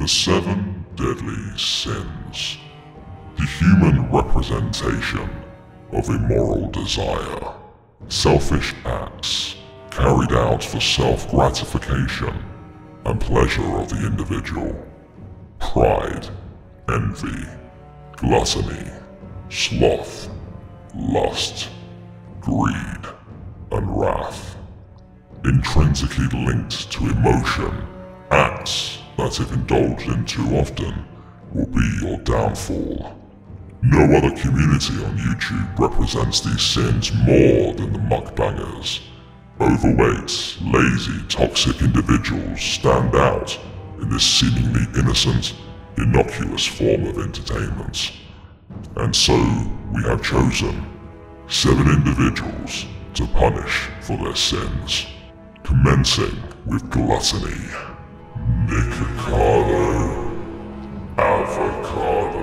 The 7 Deadly Sins. The human representation of immoral desire. Selfish acts carried out for self-gratification and pleasure of the individual. Pride, envy, gluttony, sloth, lust, greed, and wrath. Intrinsically linked to emotion, acts that if indulged in too often will be your downfall. No other community on YouTube represents these sins more than the mukbangers. Overweight, lazy, toxic individuals stand out in this seemingly innocent, innocuous form of entertainment. And so we have chosen 7 individuals to punish for their sins, commencing with gluttony. Nikocado Avocado.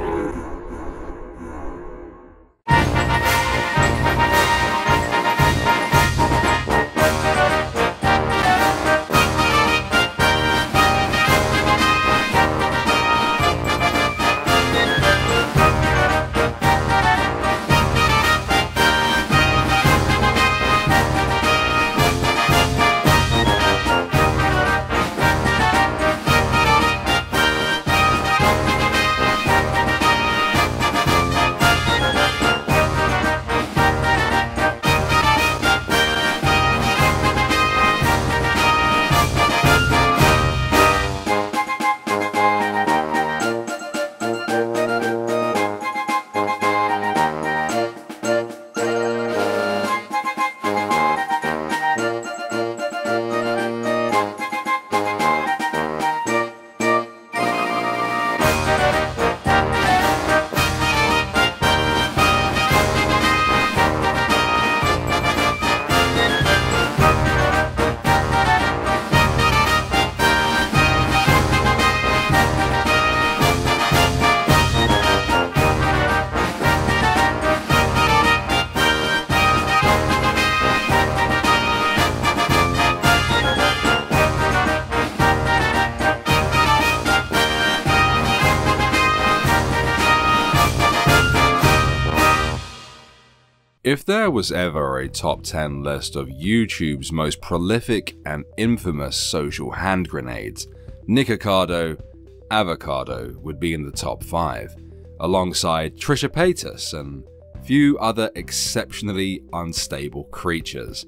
If there was ever a top 10 list of YouTube's most prolific and infamous social hand grenades, Nikocado Avocado would be in the top 5, alongside Trisha Paytas and few other exceptionally unstable creatures.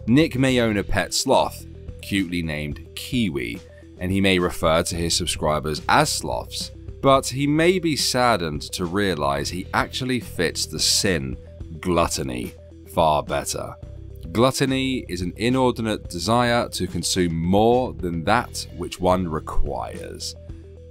Nick may own a pet sloth, cutely named Kiwi, and he may refer to his subscribers as sloths, but he may be saddened to realize he actually fits the sin gluttony far better. Gluttony is an inordinate desire to consume more than that which one requires.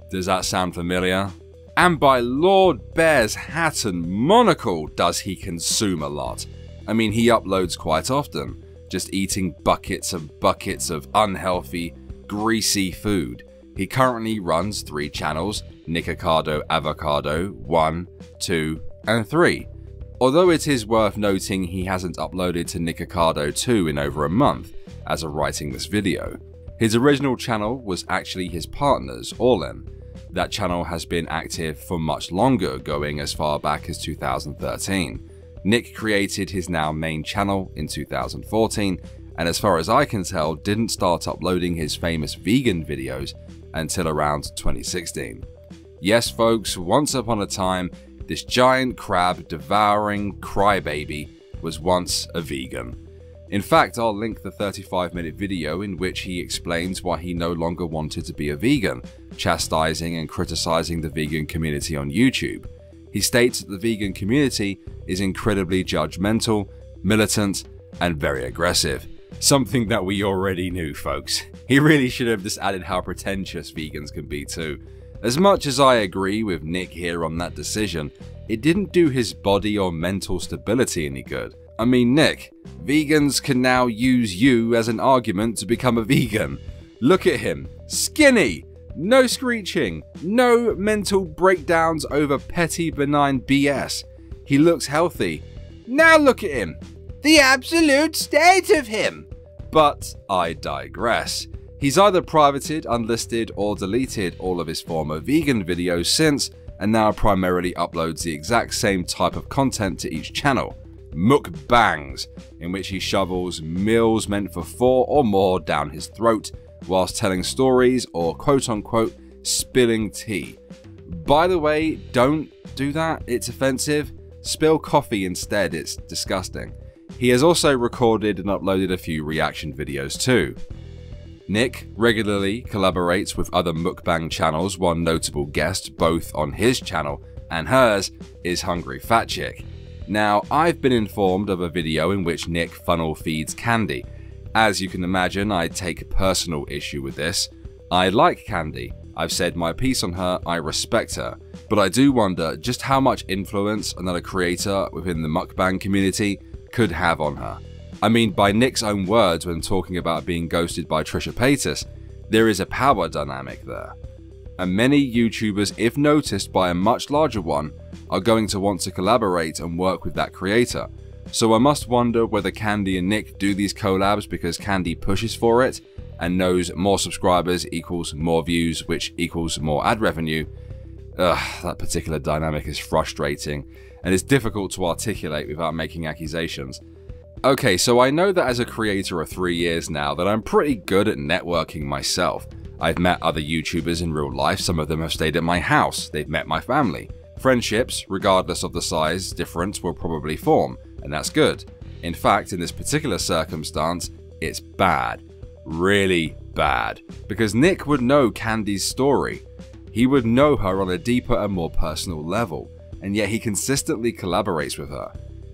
Does that sound familiar? And by Lord Bear's hat and monocle does he consume a lot. I mean, he uploads quite often, just eating buckets and buckets of unhealthy, greasy food. He currently runs 3 channels, Nikocado Avocado 1, 2, and 3. Although it is worth noting he hasn't uploaded to Nikocado 2 in over a month as of writing this video. His original channel was actually his partner's, Orlin. That channel has been active for much longer, going as far back as 2013. Nick created his now main channel in 2014, and as far as I can tell, didn't start uploading his famous vegan videos until around 2016. Yes folks, once upon a time, this giant crab devouring crybaby was once a vegan. In fact, I'll link the 35-minute video in which he explains why he no longer wanted to be a vegan, chastising and criticizing the vegan community on YouTube. He states that the vegan community is incredibly judgmental, militant, and very aggressive. Something that we already knew, folks. He really should have just added how pretentious vegans can be too. As much as I agree with Nick here on that decision, it didn't do his body or mental stability any good. I mean, Nick, vegans can now use you as an argument to become a vegan. Look at him, skinny, no screeching, no mental breakdowns over petty benign BS. He looks healthy. Now look at him, the absolute state of him. But I digress. He's either privated, unlisted, or deleted all of his former vegan videos since, and now primarily uploads the exact same type of content to each channel. Mukbangs, in which he shovels meals meant for 4 or more down his throat, whilst telling stories or quote-unquote spilling tea. By the way, don't do that, it's offensive. Spill coffee instead, it's disgusting. He has also recorded and uploaded a few reaction videos too. Nick regularly collaborates with other mukbang channels. One notable guest, both on his channel and hers, is Hungry Fat Chick. Now, I've been informed of a video in which Nick funnel feeds Candy. As you can imagine, I take personal issue with this. I like Candy. I've said my piece on her, I respect her. But I do wonder just how much influence another creator within the mukbang community could have on her. I mean, by Nick's own words when talking about being ghosted by Trisha Paytas, there is a power dynamic there. And many YouTubers, if noticed by a much larger one, are going to want to collaborate and work with that creator. So I must wonder whether Candy and Nick do these collabs because Candy pushes for it and knows more subscribers equals more views, which equals more ad revenue. That particular dynamic is frustrating and it's difficult to articulate without making accusations. Okay, so I know that as a creator of 3 years now that I'm pretty good at networking myself. I've met other YouTubers in real life, some of them have stayed at my house, they've met my family. Friendships, regardless of the size difference, will probably form, and that's good. In fact, in this particular circumstance, it's bad. Really bad. Because Nick would know Candy's story. He would know her on a deeper and more personal level, and yet he consistently collaborates with her.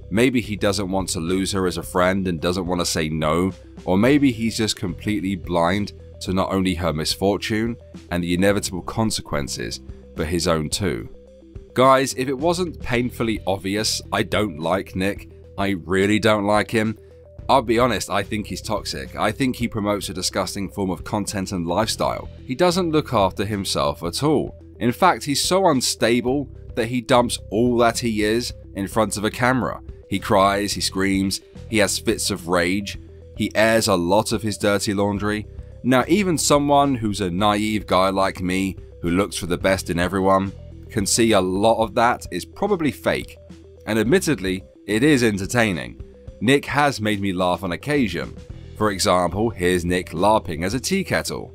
Maybe he doesn't want to lose her as a friend and doesn't want to say no, or maybe he's just completely blind to not only her misfortune and the inevitable consequences, but his own too. Guys, if it wasn't painfully obvious, I don't like Nick. I really don't like him. I'll be honest, I think he's toxic. I think he promotes a disgusting form of content and lifestyle. He doesn't look after himself at all. In fact, he's so unstable that he dumps all that he is in front of a camera. He cries, he screams, he has fits of rage, he airs a lot of his dirty laundry. Now, even someone who's a naive guy like me, who looks for the best in everyone, can see a lot of that is probably fake. And admittedly, it is entertaining. Nick has made me laugh on occasion. For example, here's Nick LARPing as a tea kettle.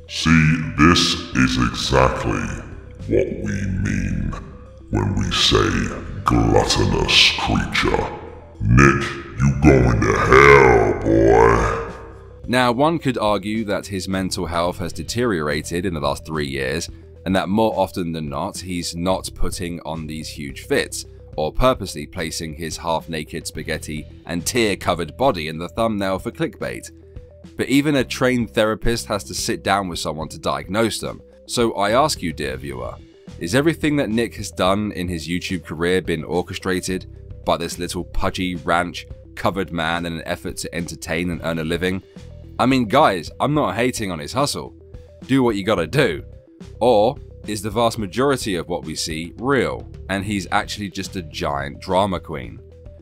See, this is exactly what we mean when we say gluttonous creature. Nick, you going to hell, boy. Now, one could argue that his mental health has deteriorated in the last 3 years, and that more often than not, he's not putting on these huge fits, or purposely placing his half-naked spaghetti and tear-covered body in the thumbnail for clickbait. But even a trained therapist has to sit down with someone to diagnose them. So I ask you, dear viewer, is everything that Nick has done in his YouTube career been orchestrated by this little pudgy ranch covered man in an effort to entertain and earn a living? I mean, guys, I'm not hating on his hustle. Do what you gotta do. Or is the vast majority of what we see real, and he's actually just a giant drama queen?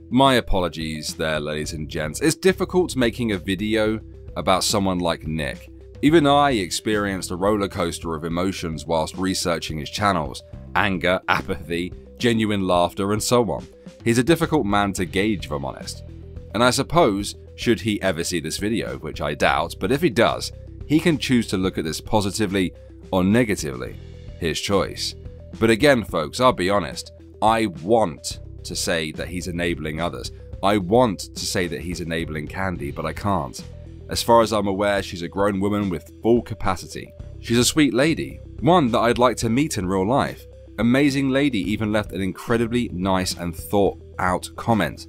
My apologies there, ladies and gents. It's difficult making a video about someone like Nick. Even I experienced a roller coaster of emotions whilst researching his channels. Anger, apathy, genuine laughter, and so on. He's a difficult man to gauge, if I'm honest. And I suppose, should he ever see this video, which I doubt, but if he does, he can choose to look at this positively or negatively. His choice. But again, folks, I'll be honest, I want to say that he's enabling others. I want to say that he's enabling Candy, but I can't. As far as I'm aware, she's a grown woman with full capacity. She's a sweet lady, one that I'd like to meet in real life. Amazing lady even left an incredibly nice and thought out comment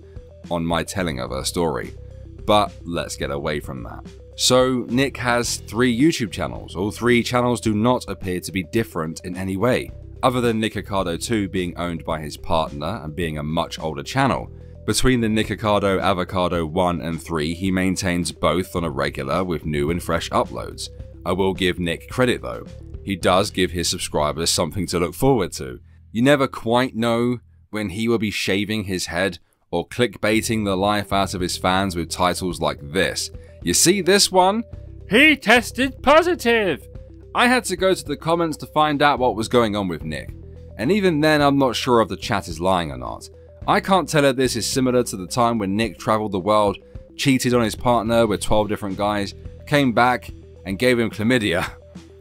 on my telling of her story. But let's get away from that. So Nick has 3 YouTube channels. All 3 channels do not appear to be different in any way. other than Nikocado 2 being owned by his partner and being a much older channel. Between the Nikocado Avocado 1 and 3, he maintains both on a regular with new and fresh uploads. I will give Nick credit though. He does give his subscribers something to look forward to. You never quite know when he will be shaving his head or clickbaiting the life out of his fans with titles like this. You see this one? He tested positive! I had to go to the comments to find out what was going on with Nick. And even then I'm not sure if the chat is lying or not. I can't tell if this is similar to the time when Nick travelled the world, cheated on his partner with 12 different guys, came back and gave him chlamydia.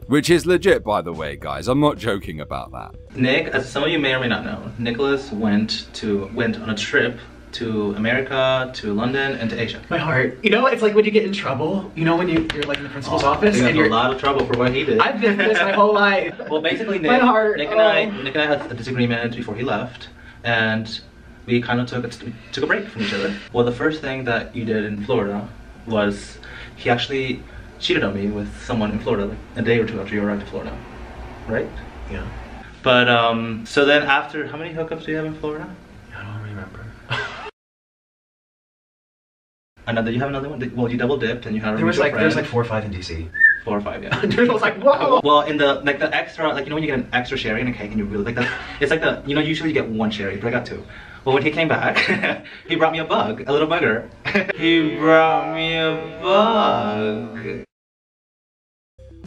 Which is legit, by the way, guys. I'm not joking about that. Nick, as some of you may or may not know, Nicholas went on a trip to America, to London, and to Asia. My heart. You know, it's like when you get in trouble. You know, when you're like in the principal's office and you're in a lot of trouble for what he did. I've been this my whole life. Well, basically, Nick and I had a disagreement before he left, and we kind of took a break from each other. Well, the first thing that you did in Florida was he actually cheated on me with someone in Florida like a day or two after you arrived to Florida, right? Yeah. But so then after, how many hookups do you have in Florida? I don't remember. Another, you have another one? Well, you double dipped and you had a there was like 4 or 5 in DC. 4 or 5, yeah. I was like, whoa! Well, in the, like the extra, like you know when you get an extra sherry in a cake and you really, like that, it's like the, you know usually you get 1 sherry, but I got 2. Well, when he came back, he brought me a bug, a little bugger. He brought me a bug.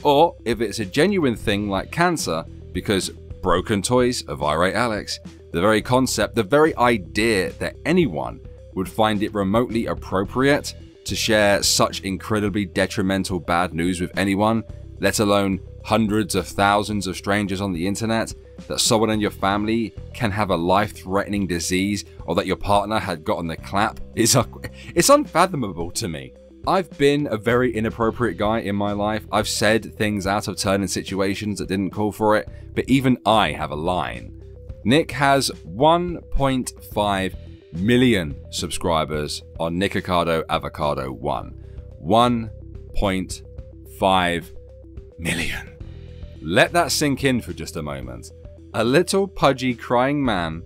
Or if it's a genuine thing like cancer, because broken toys of Irate Alex, the very concept, the very idea that anyone would find it remotely appropriate to share such incredibly detrimental bad news with anyone, let alone hundreds of thousands of strangers on the internet, that someone in your family can have a life-threatening disease or that your partner had gotten the clap, it's unfathomable to me. I've been a very inappropriate guy in my life. I've said things out of turn in situations that didn't call for it, but even I have a line. Nick has 1.5 million subscribers on Nikocado Avocado 1. 1.5 million. Let that sink in for just a moment. A little pudgy crying man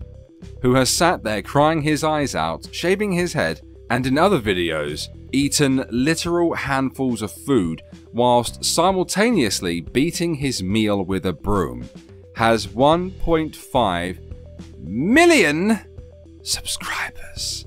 who has sat there crying his eyes out, shaving his head, and in other videos eaten literal handfuls of food whilst simultaneously beating his meal with a broom, has 1.5 million subscribers.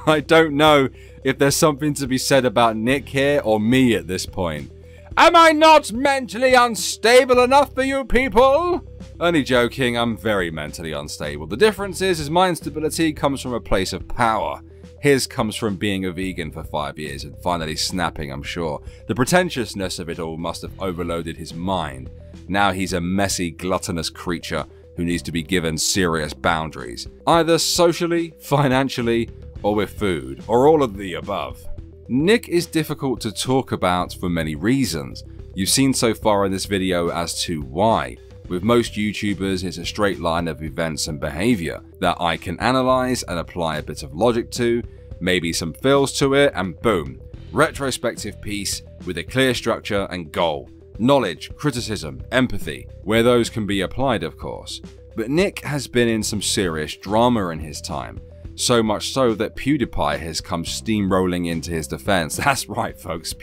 I don't know if there's something to be said about Nick here or me at this point. Am I not mentally unstable enough for you people? Only joking, I'm very mentally unstable. The difference is my instability comes from a place of power. His comes from being a vegan for 5 years and finally snapping, I'm sure. The pretentiousness of it all must have overloaded his mind. Now he's a messy, gluttonous creature who needs to be given serious boundaries, either socially, financially, or with food, or all of the above. Nick is difficult to talk about for many reasons. You've seen so far in this video as to why. With most YouTubers, it's a straight line of events and behavior that I can analyze and apply a bit of logic to, maybe some feels to it, and boom, retrospective piece with a clear structure and goal. Knowledge, criticism, empathy, where those can be applied of course. But Nick has been in some serious drama in his time, so much so that Pewdiepie has come steamrolling into his defense. That's right folks,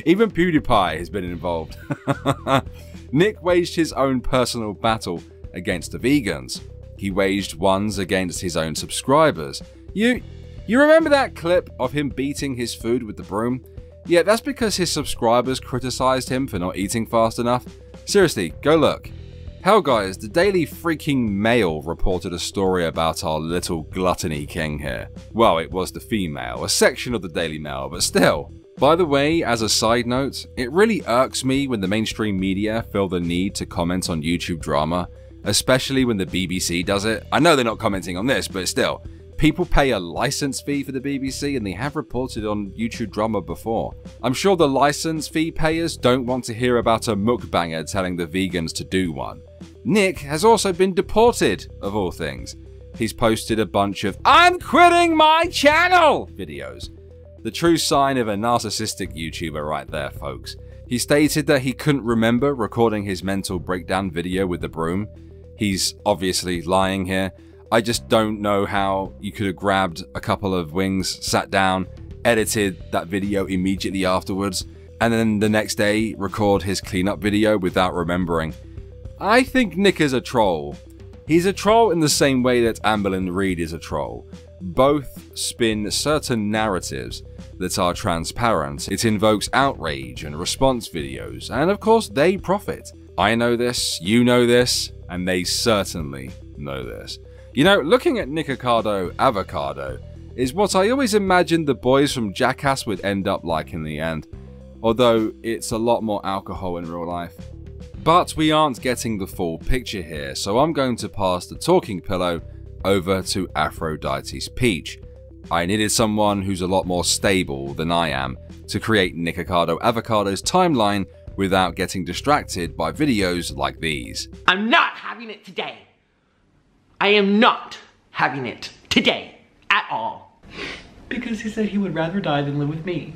even Pewdiepie has been involved. Nick waged his own personal battle against the vegans. He waged ones against his own subscribers. You remember that clip of him beating his food with the broom? Yeah, that's because his subscribers criticized him for not eating fast enough. Seriously, go look. Hell guys, the Daily freaking Mail reported a story about our little gluttony king here. Well, it was the female, a section of the Daily Mail, but still. By the way, as a side note, it really irks me when the mainstream media feel the need to comment on YouTube drama, especially when the BBC does it. I know they're not commenting on this, but still. People pay a license fee for the BBC and they have reported on YouTube drama before. I'm sure the license fee payers don't want to hear about a mukbanger telling the vegans to do one. Nick has also been deported, of all things. He's posted a bunch of "I'm quitting my channel" videos. The true sign of a narcissistic YouTuber right there, folks. He stated that he couldn't remember recording his mental breakdown video with the broom. He's obviously lying here. I just don't know how you could have grabbed a couple of wings, sat down, edited that video immediately afterwards, and then the next day record his cleanup video without remembering. I think Nick is a troll. He's a troll in the same way that Amberlynn Reid is a troll. Both spin certain narratives that are transparent. It invokes outrage and response videos, and of course they profit. I know this, you know this, and they certainly know this. You know, looking at Nikocado Avocado is what I always imagined the boys from Jackass would end up like in the end, although it's a lot more alcohol in real life. But we aren't getting the full picture here, so I'm going to pass the talking pillow over to Aphrodite's Peach. I needed someone who's a lot more stable than I am to create Nikocado Avocado's timeline without getting distracted by videos like these. I'm not having it today. I am not having it today at all. Because he said he would rather die than live with me.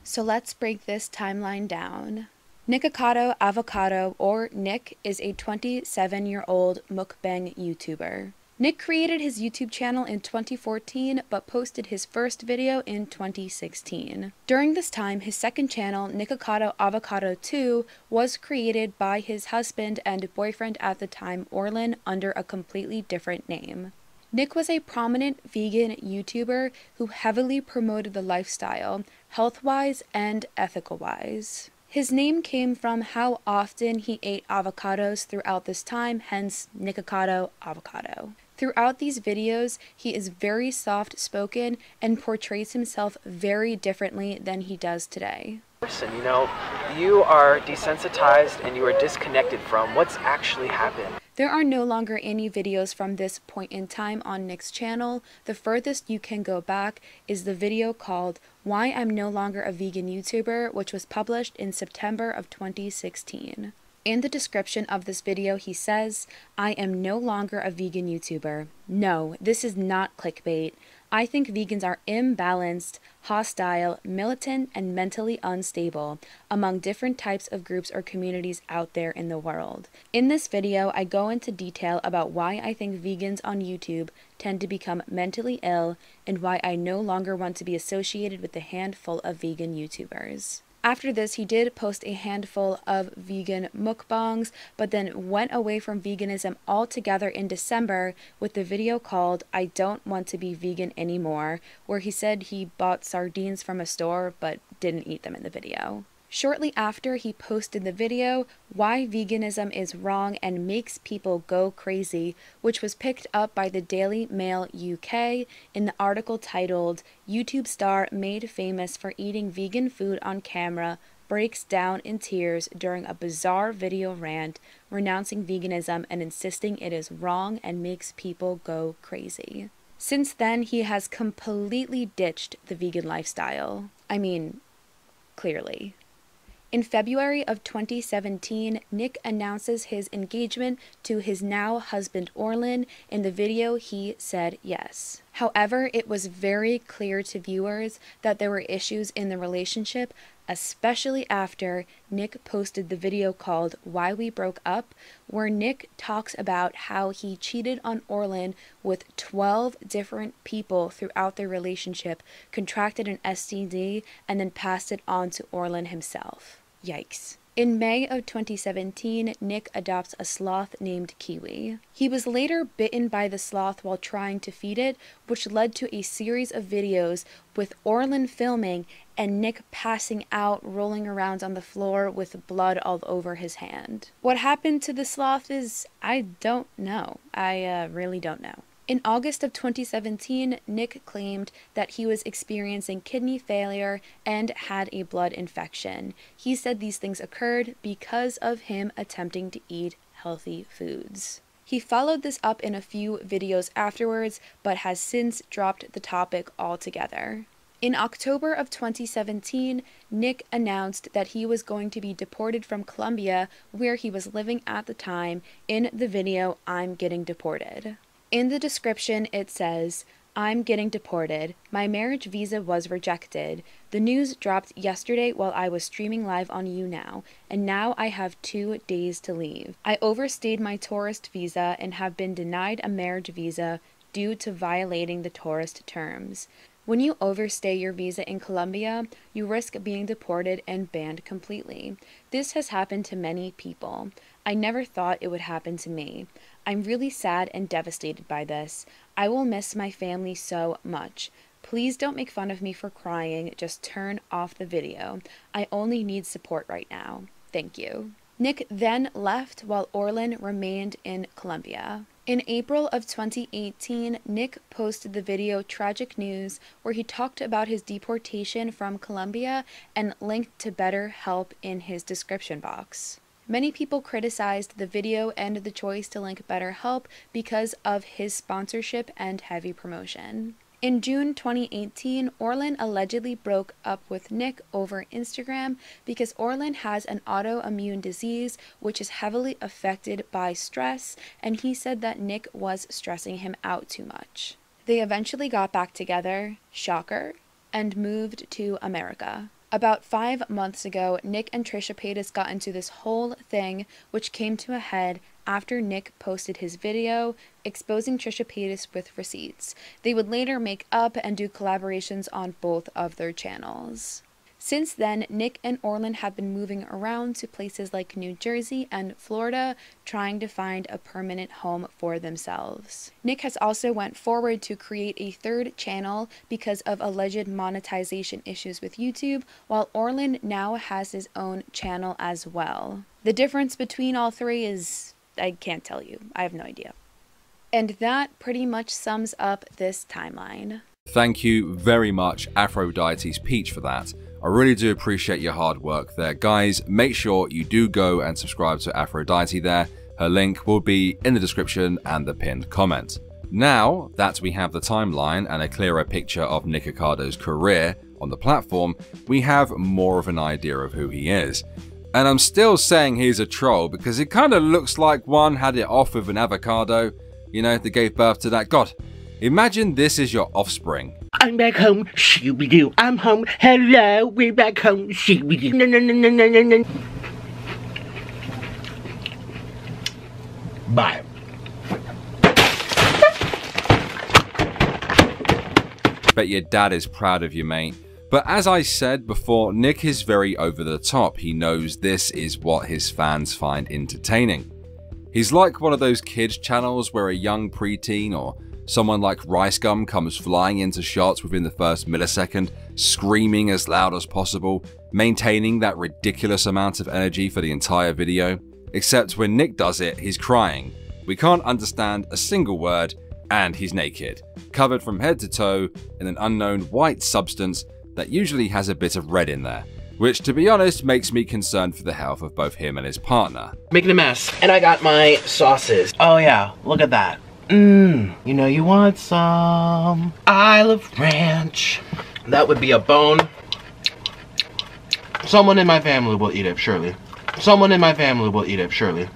So let's break this timeline down. Nikocado Avocado, or Nick, is a 27-year-old mukbang YouTuber. Nick created his YouTube channel in 2014, but posted his first video in 2016. During this time, his second channel, Nikocado Avocado 2, was created by his husband and boyfriend at the time, Orlin, under a completely different name. Nick was a prominent vegan YouTuber who heavily promoted the lifestyle, health-wise and ethical-wise. His name came from how often he ate avocados throughout this time, hence Nikocado Avocado. Throughout these videos, he is very soft-spoken and portrays himself very differently than he does today. You know, you are desensitized and you are disconnected from what's actually happened. There are no longer any videos from this point in time on Nick's channel. The furthest you can go back is the video called Why I'm No Longer a Vegan YouTuber, which was published in September of 2016. In the description of this video, he says, I am no longer a vegan YouTuber. No, this is not clickbait. I think vegans are imbalanced, hostile, militant, and mentally unstable among different types of groups or communities out there in the world. In this video, I go into detail about why I think vegans on YouTube tend to become mentally ill and why I no longer want to be associated with the handful of vegan YouTubers. After this, he did post a handful of vegan mukbangs, but then went away from veganism altogether in December with the video called I Don't Want to Be Vegan Anymore, where he said he bought sardines from a store but didn't eat them in the video. Shortly after, he posted the video, Why Veganism is Wrong and Makes People Go Crazy, which was picked up by the Daily Mail UK in the article titled, YouTube star made famous for eating vegan food on camera breaks down in tears during a bizarre video rant renouncing veganism and insisting it is wrong and makes people go crazy. Since then, he has completely ditched the vegan lifestyle. I mean, clearly. In February of 2017, Nick announces his engagement to his now husband Orlin. In the video, he said yes. However, it was very clear to viewers that there were issues in the relationship, especially after Nick posted the video called Why We Broke Up, where Nick talks about how he cheated on Orlin with 12 different people throughout their relationship, contracted an STD, and then passed it on to Orlin himself. Yikes. In May of 2017, Nick adopts a sloth named Kiwi. He was later bitten by the sloth while trying to feed it, which led to a series of videos with Orlin filming and Nick passing out, rolling around on the floor with blood all over his hand. What happened to the sloth is, I don't know. I really don't know. In August of 2017, Nick claimed that he was experiencing kidney failure and had a blood infection. He said these things occurred because of him attempting to eat healthy foods. He followed this up in a few videos afterwards, but has since dropped the topic altogether. In October of 2017, Nick announced that he was going to be deported from Colombia, where he was living at the time, in the video I'm Getting Deported. In the description, it says, I'm getting deported. My marriage visa was rejected. The news dropped yesterday while I was streaming live on YouNow, and now I have 2 days to leave. I overstayed my tourist visa and have been denied a marriage visa due to violating the tourist terms. When you overstay your visa in Colombia, you risk being deported and banned completely. This has happened to many people. I never thought it would happen to me. I'm really sad and devastated by this. I will miss my family so much. Please don't make fun of me for crying. Just turn off the video. I only need support right now. Thank you. Nick then left while Orlin remained in Colombia. In April of 2018, Nick posted the video Tragic News, where he talked about his deportation from Colombia and linked to better help in his description box. Many people criticized the video and the choice to link BetterHelp because of his sponsorship and heavy promotion. In June 2018, Orlin allegedly broke up with Nick over Instagram because Orlin has an autoimmune disease which is heavily affected by stress, and he said that Nick was stressing him out too much. They eventually got back together, shocker, and moved to America. About 5 months ago, Nick and Trisha Paytas got into this whole thing, which came to a head after Nick posted his video exposing Trisha Paytas with receipts. They would later make up and do collaborations on both of their channels. Since then, Nick and Orlin have been moving around to places like New Jersey and Florida, trying to find a permanent home for themselves. Nick has also went forward to create a 3rd channel because of alleged monetization issues with YouTube, while Orlin now has his own channel as well. The difference between all 3 is, I can't tell you. I have no idea. And that pretty much sums up this timeline. Thank you very much, Aphrodite's Peach, for that. I really do appreciate your hard work there. Guys, make sure you do go and subscribe to Aphrodite there. Her link will be in the description and the pinned comment. Now that we have the timeline and a clearer picture of Nikocado's career on the platform, we have more of an idea of who he is. And I'm still saying he's a troll because it kind of looks like one had it off with an avocado, you know, that gave birth to that. God, imagine this is your offspring. I'm back home, shooby-doo. I'm home, hello, we're back home, shooby-doo. No, no, no, no, no, no, no. Bye. Bet your dad is proud of you, mate. But as I said before, Nick is very over the top. He knows this is what his fans find entertaining. He's like one of those kids channels where a young preteen or someone like Rice Gum comes flying into shots within the first millisecond, screaming as loud as possible, maintaining that ridiculous amount of energy for the entire video. Except when Nick does it, he's crying. We can't understand a single word, and he's naked, covered from head to toe in an unknown white substance that usually has a bit of red in there, which to be honest makes me concerned for the health of both him and his partner. Making a mess. And I got my sauces. Oh yeah, look at that. You know you want some Olive Ranch. That would be a bone. Someone in my family will eat it, surely. Someone in my family will eat it, surely.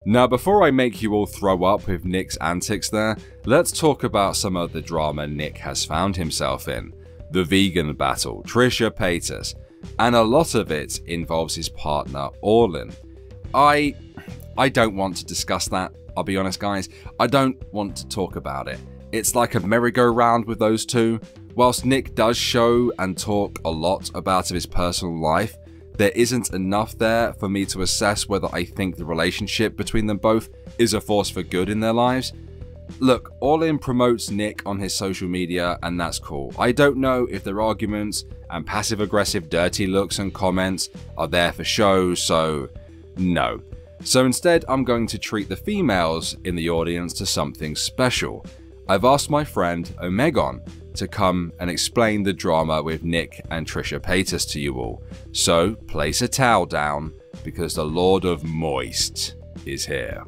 Now before I make you all throw up with Nick's antics there, let's talk about some of the drama Nick has found himself in. The vegan battle, Trisha Paytas, and a lot of it involves his partner Orlin. I don't want to discuss that. I'll be honest, guys, I don't want to talk about it. It's like a merry-go-round with those two. Whilst Nick does show and talk a lot about his personal life, there isn't enough there for me to assess whether I think the relationship between them both is a force for good in their lives. Look, Orlin promotes Nick on his social media, and that's cool. I don't know if their arguments and passive-aggressive dirty looks and comments are there for show, so no. So instead, I'm going to treat the females in the audience to something special. I've asked my friend Omegon to come and explain the drama with Nick and Trisha Paytas to you all. So place a towel down, because the Lord of Moist is here.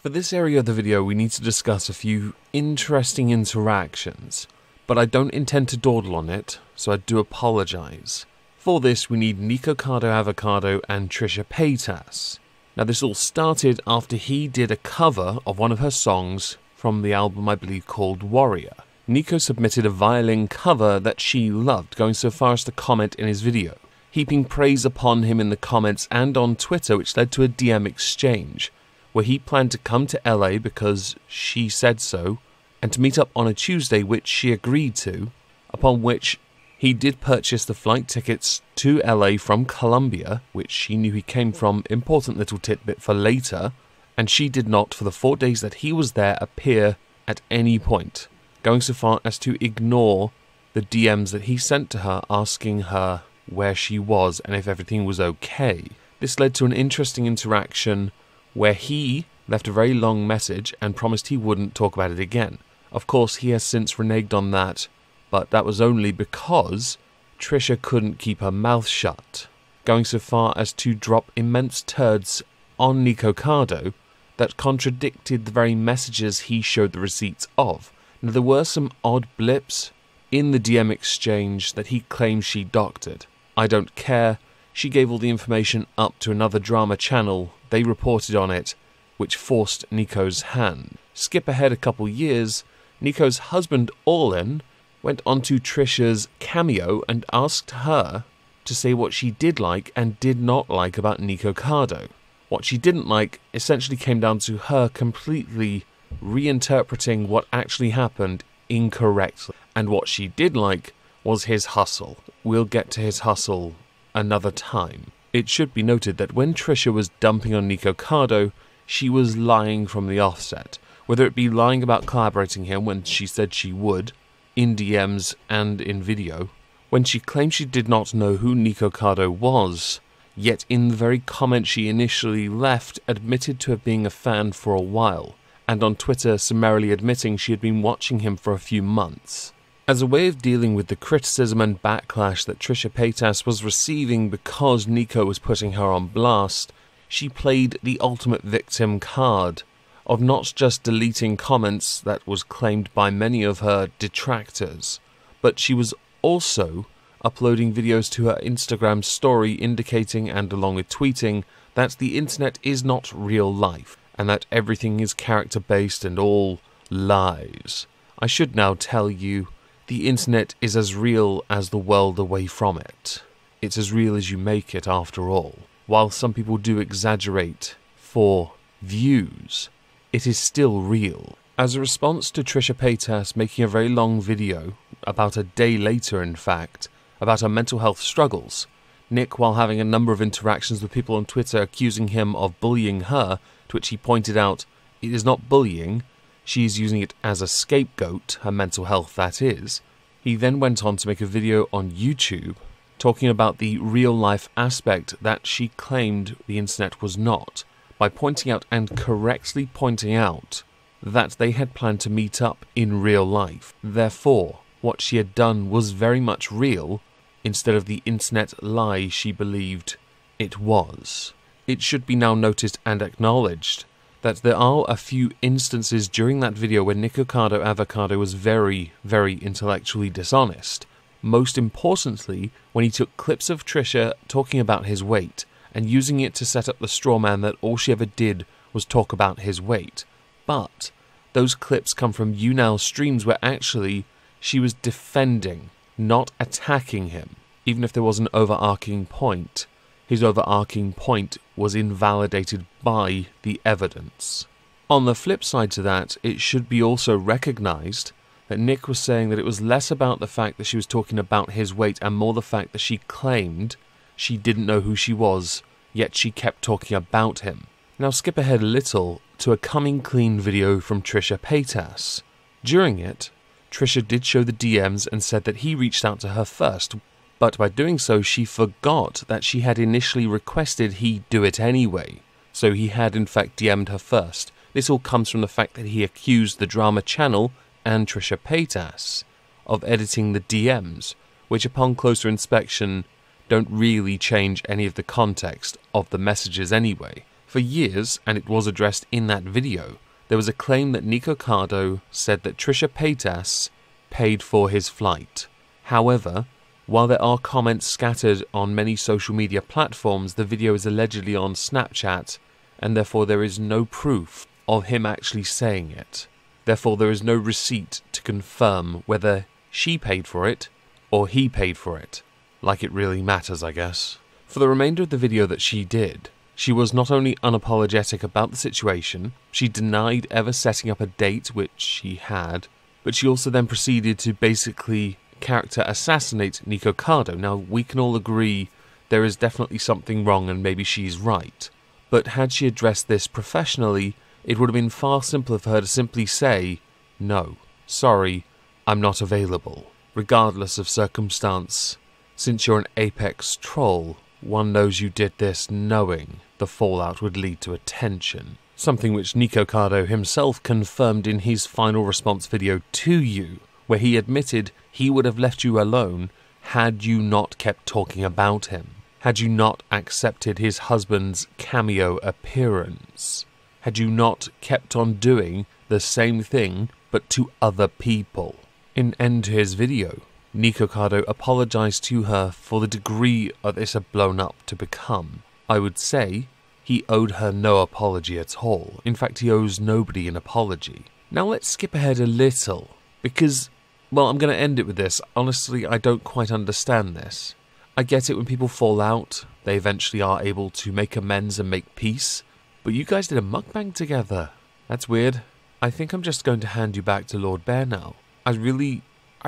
For this area of the video, we need to discuss a few interesting interactions, but I don't intend to dawdle on it, so I do apologise. For this, we need Nikocado Avocado and Trisha Paytas. Now, this all started after he did a cover of one of her songs from the album I believe called Warrior. Nico submitted a violin cover that she loved, going so far as to comment in his video, heaping praise upon him in the comments and on Twitter, which led to a DM exchange, where he planned to come to LA because she said so, and to meet up on a Tuesday, which she agreed to, upon which he did purchase the flight tickets to LA from Colombia, which she knew he came from, important little tidbit for later, and she did not, for the 4 days that he was there, appear at any point, going so far as to ignore the DMs that he sent to her asking her where she was and if everything was okay. This led to an interesting interaction where he left a very long message and promised he wouldn't talk about it again. Of course, he has since reneged on that, but that was only because Trisha couldn't keep her mouth shut, going so far as to drop immense turds on Nikocado that contradicted the very messages he showed the receipts of. Now, there were some odd blips in the DM exchange that he claimed she doctored. I don't care. She gave all the information up to another drama channel. They reported on it, which forced Nico's hand. Skip ahead a couple years, Nico's husband, Orlin, went onto Trisha's Cameo and asked her to say what she did like and did not like about Nikocado. What she didn't like essentially came down to her completely reinterpreting what actually happened incorrectly. And what she did like was his hustle. We'll get to his hustle another time. It should be noted that when Trisha was dumping on Nikocado, she was lying from the offset. Whether it be lying about collaborating him when she said she would, in DMs and in video, when she claimed she did not know who Nikocado was, yet in the very comment she initially left admitted to have been a fan for a while, and on Twitter summarily admitting she had been watching him for a few months. As a way of dealing with the criticism and backlash that Trisha Paytas was receiving because Nico was putting her on blast, she played the ultimate victim card of not just deleting comments that was claimed by many of her detractors, but she was also uploading videos to her Instagram story indicating, and along with tweeting, that the internet is not real life, and that everything is character-based and all lies. I should now tell you, the internet is as real as the world away from it. It's as real as you make it, after all. While some people do exaggerate for views, it is still real. As a response to Trisha Paytas making a very long video, about a day later in fact, about her mental health struggles, Nick, while having a number of interactions with people on Twitter accusing him of bullying her, to which he pointed out, it is not bullying, she is using it as a scapegoat, her mental health that is. He then went on to make a video on YouTube talking about the real-life aspect that she claimed the internet was not, by pointing out and correctly pointing out that they had planned to meet up in real life. Therefore, what she had done was very much real, instead of the internet lie she believed it was. It should be now noticed and acknowledged that there are a few instances during that video where Nikocado Avocado was very, very intellectually dishonest. Most importantly, when he took clips of Trisha talking about his weight, and using it to set up the straw man that all she ever did was talk about his weight. But those clips come from YouNow streams where actually she was defending, not attacking him. Even if there was an overarching point, his overarching point was invalidated by the evidence. On the flip side to that, it should be also recognized that Nick was saying that it was less about the fact that she was talking about his weight and more the fact that she claimed she didn't know who she was, yet she kept talking about him. Now skip ahead a little to a coming clean video from Trisha Paytas. During it, Trisha did show the DMs and said that he reached out to her first, but by doing so she forgot that she had initially requested he do it anyway, so he had in fact DM'd her first. This all comes from the fact that he accused the drama channel and Trisha Paytas of editing the DMs, which upon closer inspection don't really change any of the context of the messages anyway. For years, and it was addressed in that video, there was a claim that Nikocado said that Trisha Paytas paid for his flight. However, while there are comments scattered on many social media platforms, the video is allegedly on Snapchat, and therefore there is no proof of him actually saying it. Therefore, there is no receipt to confirm whether she paid for it or he paid for it. Like it really matters, I guess. For the remainder of the video that she did, she was not only unapologetic about the situation, she denied ever setting up a date, which she had, but she also then proceeded to basically character assassinate Nikocado. Now, we can all agree there is definitely something wrong and maybe she's right. But had she addressed this professionally, it would have been far simpler for her to simply say, "No, sorry, I'm not available." Regardless of circumstance, since you're an apex troll, one knows you did this knowing the fallout would lead to attention. Something which Nikocado himself confirmed in his final response video to you, where he admitted he would have left you alone had you not kept talking about him. Had you not accepted his husband's cameo appearance. Had you not kept on doing the same thing but to other people. In end to his video, Nikocado apologized to her for the degree of this had blown up to become. I would say he owed her no apology at all. In fact, he owes nobody an apology. Now let's skip ahead a little, because, well, I'm going to end it with this. Honestly, I don't quite understand this. I get it when people fall out, they eventually are able to make amends and make peace, but you guys did a mukbang together. That's weird. I think I'm just going to hand you back to Lord Bear now. I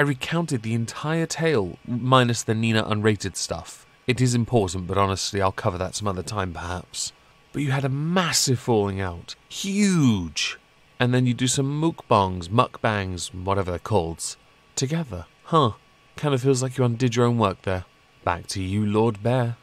recounted the entire tale, minus the Nina unrated stuff. It is important, but honestly, I'll cover that some other time perhaps. But you had a massive falling out. Huge! And then you do some mukbangs, whatever they're called, together. Huh. Kind of feels like you undid your own work there. Back to you, Lord Bear.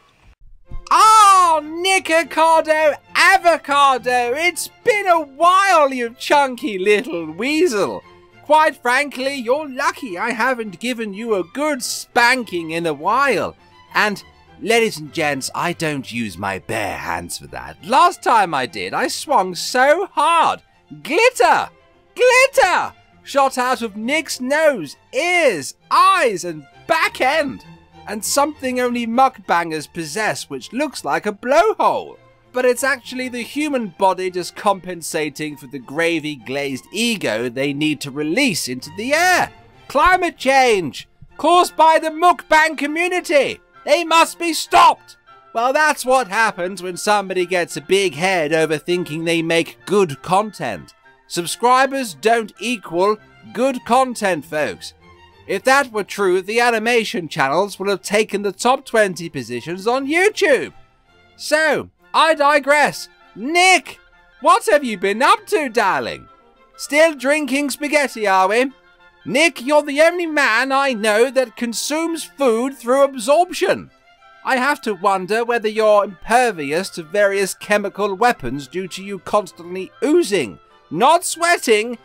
Oh, Nikocado Avocado! It's been a while, you chunky little weasel. Quite frankly, you're lucky I haven't given you a good spanking in a while. And, ladies and gents, I don't use my bare hands for that. Last time I did, I swung so hard. Glitter! Glitter! Shot out of Nick's nose, ears, eyes, and back end. And something only mukbangers possess, which looks like a blowhole. But it's actually the human body just compensating for the gravy-glazed ego they need to release into the air. Climate change! Caused by the mukbang community! They must be stopped! Well, that's what happens when somebody gets a big head over thinking they make good content. Subscribers don't equal good content, folks. If that were true, the animation channels would have taken the top 20 positions on YouTube. So, I digress. Nick, what have you been up to, darling? Still drinking spaghetti, are we? Nick, you're the only man I know that consumes food through absorption. I have to wonder whether you're impervious to various chemical weapons due to you constantly oozing, not sweating,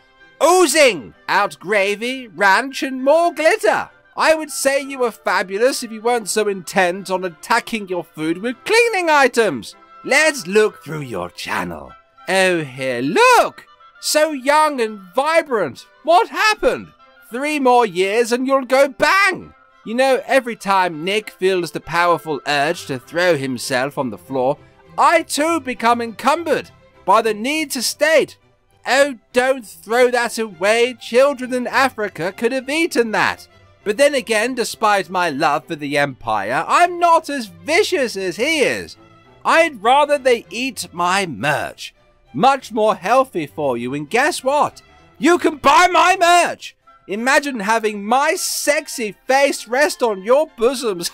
oozing out gravy, ranch, and more glitter. I would say you were fabulous if you weren't so intent on attacking your food with cleaning items. Let's look through your channel. Oh, here, look! So young and vibrant. What happened? 3 more years and you'll go bang! You know, every time Nick feels the powerful urge to throw himself on the floor, I too become encumbered by the need to state, "Oh, don't throw that away, children in Africa could have eaten that." But then again, despite my love for the Empire, I'm not as vicious as he is. I'd rather they eat my merch. Much more healthy for you, and guess what? You can buy my merch! Imagine having my sexy face rest on your bosoms.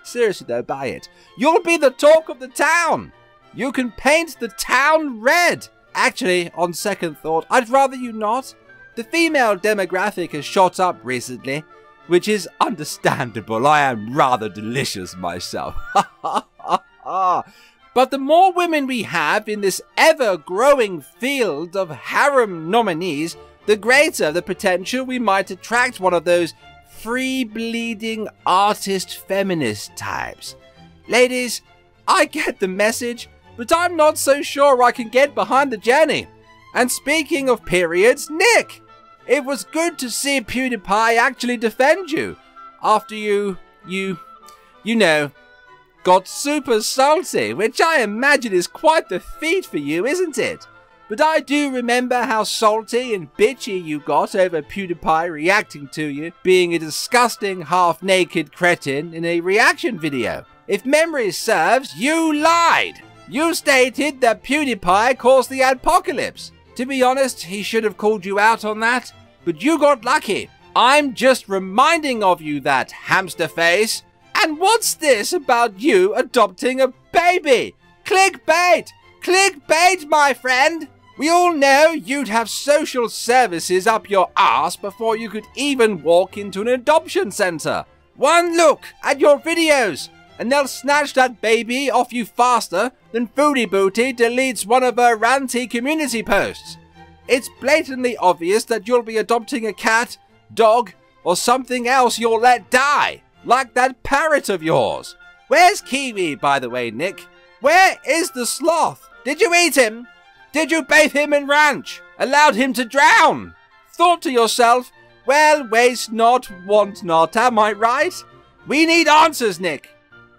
Seriously though, buy it. You'll be the talk of the town. You can paint the town red. Actually, on second thought, I'd rather you not. The female demographic has shot up recently, which is understandable. I am rather delicious myself. But the more women we have in this ever-growing field of harem nominees, the greater the potential we might attract one of those free-bleeding artist feminist types. Ladies, I get the message, but I'm not so sure I can get behind the journey. And speaking of periods, Nick! It was good to see Pewdiepie actually defend you after you know, got super salty, which I imagine is quite the feat for you, isn't it? but I do remember how salty and bitchy you got over Pewdiepie reacting to you being a disgusting half-naked cretin in a reaction video. If memory serves, you lied! You stated that Pewdiepie caused the apocalypse. To be honest, he should have called you out on that, but you got lucky. I'm just reminding of you that, hamster face. And what's this about you adopting a baby? Clickbait! Clickbait, my friend! We all know you'd have social services up your arse before you could even walk into an adoption center. One look at your videos, and they'll snatch that baby off you faster than Pewdiepie deletes one of her ranty community posts. It's blatantly obvious that you'll be adopting a cat, dog, or something else you'll let die, like that parrot of yours. Where's Kiwi, by the way, Nick? Where is the sloth? Did you eat him? Did you bathe him in ranch? Allowed him to drown? Thought to yourself, well, waste not, want not, am I right? We need answers, Nick.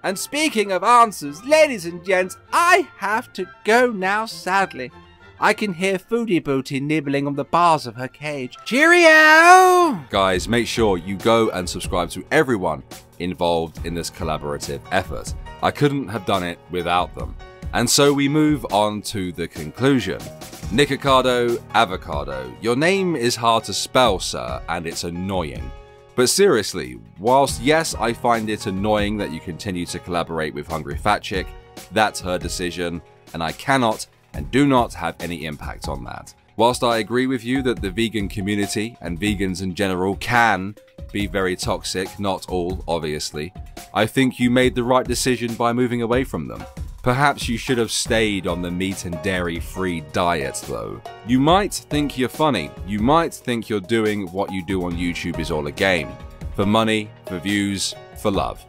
And speaking of answers, ladies and gents, I have to go now, sadly. I can hear Pewdiepie nibbling on the bars of her cage. Cheerio! Guys, make sure you go and subscribe to everyone involved in this collaborative effort. I couldn't have done it without them. And so we move on to the conclusion. Nikocado Avocado. Your name is hard to spell, sir, and it's annoying. But seriously, whilst yes, I find it annoying that you continue to collaborate with Hungry Fat Chick, that's her decision, and I cannot and do not have any impact on that. Whilst I agree with you that the vegan community and vegans in general can be very toxic, not all, obviously, I think you made the right decision by moving away from them. Perhaps you should have stayed on the meat and dairy-free diet though. You might think you're funny, you might think you're doing what you do on YouTube is all a game. For money, for views, for love.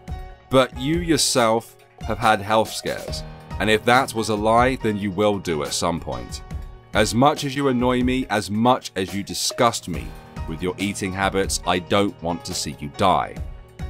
But you yourself have had health scares, and if that was a lie, then you will do at some point. As much as you annoy me, as much as you disgust me with your eating habits, I don't want to see you die.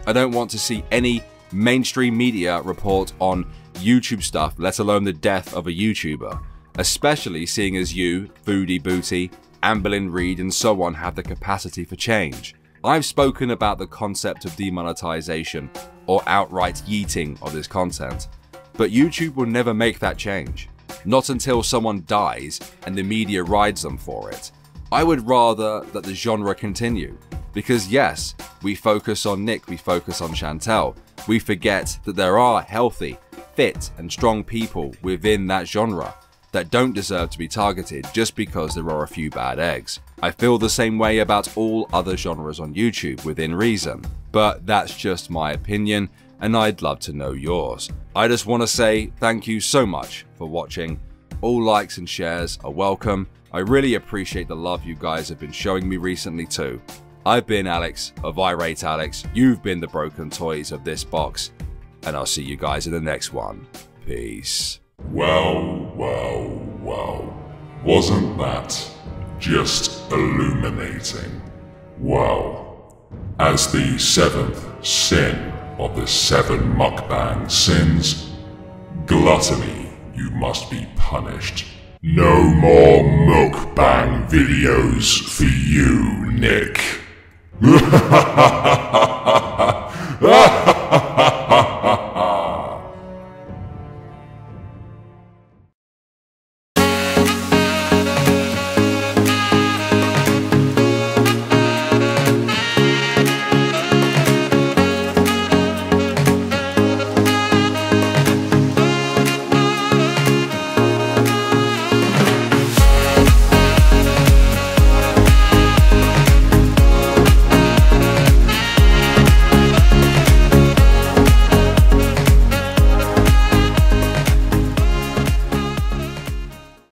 I don't want to see any mainstream media report on YouTube stuff, let alone the death of a YouTuber, especially seeing as you, Pewdiepie, Amberlynn Reid and so on have the capacity for change. I've spoken about the concept of demonetization or outright yeeting of this content, but YouTube will never make that change. Not until someone dies and the media rides them for it. I would rather that the genre continue, because yes, we focus on Nick, we focus on Chantel, we forget that there are healthy, fit and strong people within that genre that don't deserve to be targeted just because there are a few bad eggs. I feel the same way about all other genres on YouTube within reason, but that's just my opinion and I'd love to know yours. I just want to say thank you so much for watching. All likes and shares are welcome. I really appreciate the love you guys have been showing me recently too. I've been Alex of Irate Alex, you've been the broken toys of this box, and I'll see you guys in the next one. Peace. Well, well, well. Wasn't that just illuminating? Well, as the seventh sin of the 7 Mukbang Sins, gluttony, you must be punished. No more mukbang videos for you, Nick.